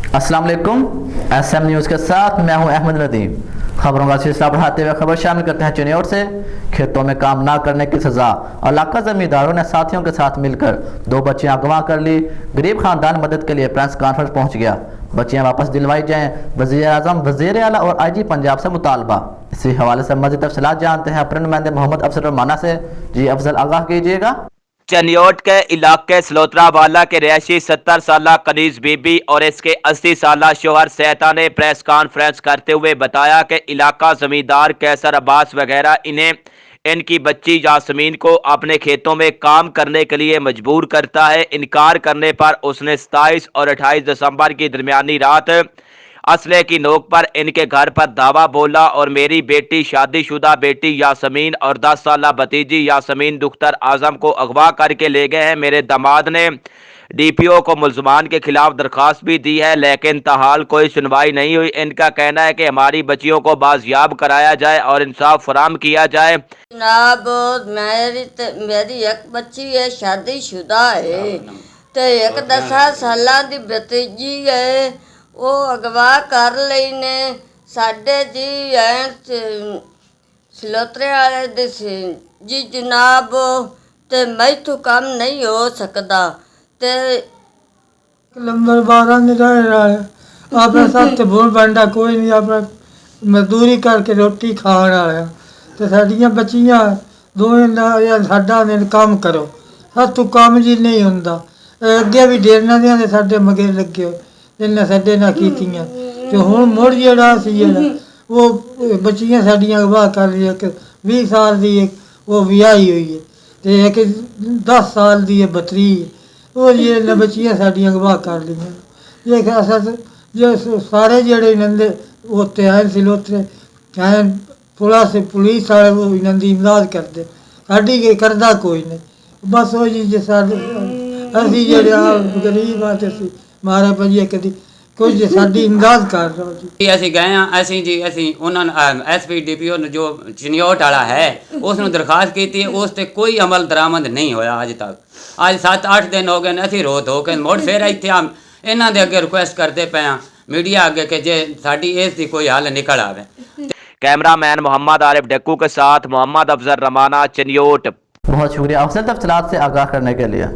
अस्सलाम वालेकुम। SM news के साथ मैं हूं अहमद नदीम। खबरों का सिलसिला बढ़ाते हुए खबर शामिल करते हैं चिन्योट से। खेतों में काम ना करने की सजा, इलाका जमींदारों ने साथियों के साथ मिलकर 2 बच्चियां अगवा कर ली। गरीब खानदान मदद के लिए प्रेस कॉन्फ्रेंस पहुंच गया। बच्चियां वापस दिलवाई जाएं, वज़ीर आज़म, वज़ीर आला और IG पंजाब से मुतालबा। इसी हवाले से मज़ीद तफसीलात जानते हैं अपने नुमाइंदे मोहम्मद अफजल रमाना से। जी अफजल, आगाह कीजिएगा। चिन्योट के इलाके सलोतरावाला के रहायशी 70 साला कनीज बीबी और इसके 80 साला शोहर सहता ने प्रेस कॉन्फ्रेंस करते हुए बताया कि इलाका जमींदार कैसर अब्बास वगैरह इनकी बच्ची यासमीन को अपने खेतों में काम करने के लिए मजबूर करता है। इनकार करने पर उसने 27 और 28 दिसंबर की दरमियानी रात असले की नोक पर इनके घर पर धावा बोला और मेरी बेटी, शादीशुदा बेटी यासमीन और 10 साला भतीजी यासमीन दुख्तर आजम को अगवा करके ले गए हैं। मेरे दामाद ने DPO को मुलजमान के खिलाफ दरखास्त भी दी है, लेकिन ताहाल कोई सुनवाई नहीं हुई। इनका कहना है कि हमारी बच्चियों को बाजियाब कराया जाए और इंसाफ फराहम किया जाए। जनाब, मेरी एक बच्ची है, शादीशुदा है, तो एक 10 साल की भतीजी है, वो अगवा कर ਲਈ ਨੇ। ਸਾਡੇ ਜੀ ਸਲੋਤਰੇ ਵਾਲੇ ਦੇ ਜੀ ਜਨਾਬ, ਤੇ ਮੈਥੋਂ ਕੰਮ ਨਹੀਂ ਹੋ ਸਕਦਾ। ਤੇ नंबर 12 में रह रहा है अपने साथ तो भूल बंडा कोई नहीं, अपना मजदूरी करके रोटी खा रहा है। तो साड़ियाँ बच्चियाँ दोवें साडा ने काम करो, साथ तो काम जी नहीं होंदा। अगे भी डेरना दे साडे मगे लगे हो इन्हें साडे ना कीतियां, तो हुण मुड़ जेड़ा सी वो बच्चियाँ साड़ियाँ अगवा कर ली। एक 20 साल की एक वो विआही हुई है, तो एक 10 साल की बतरी है, वो ये बच्चियाँ साड़ियाँ अगवा कर ली। ये अस जो सारे जेड़े इन्होंने उत्ते आए सिलोतरे चाहे पुलिस वाले वो इन्हों की इमदाद करते, साड़ी करता कोई नहीं। बस वो जी जो असी जेड़े गरीब हाँ, तो मारा भाजी कभी कुछ साड़ी इमदाद कर रहा जी। ਅਸੀਂ ਗਏ ਹਾਂ, ਅਸੀਂ ਉਹਨਾਂ ਨੂੰ SP DPO ਜੋ ਚਿਨਿਓਟ ਵਾਲਾ ਹੈ ਉਸ ਨੂੰ ਦਰਖਾਸਤ ਕੀਤੀ ਹੈ, ਉਸ ਤੇ ਕੋਈ ਅਮਲ ਦਰਾਮਦ ਨਹੀਂ ਹੋਇਆ ਅੱਜ ਤੱਕ। ਅੱਜ 7-8 ਦਿਨ ਹੋ ਗਏ ਨੇ, ਅਸੀਂ ਰੋ ਧੋ ਕੇ ਮੁੜ ਫਿਰ ਇੱਥੇ ਆ ਇਹਨਾਂ ਦੇ ਅੱਗੇ ਰਿਕੁਐਸਟ ਕਰਦੇ ਪਏ ਹਾਂ मीडिया आगे कि जे साड़ी इस दी कोई हल निकल आवे। कैमरामैन मोहम्मद आरिफ डक्कू के साथ मोहम्मद अफजल रमाना, चिन्योट। बहुत शुक्रिया अफजल तफसीलात से आगाह करने के लिए।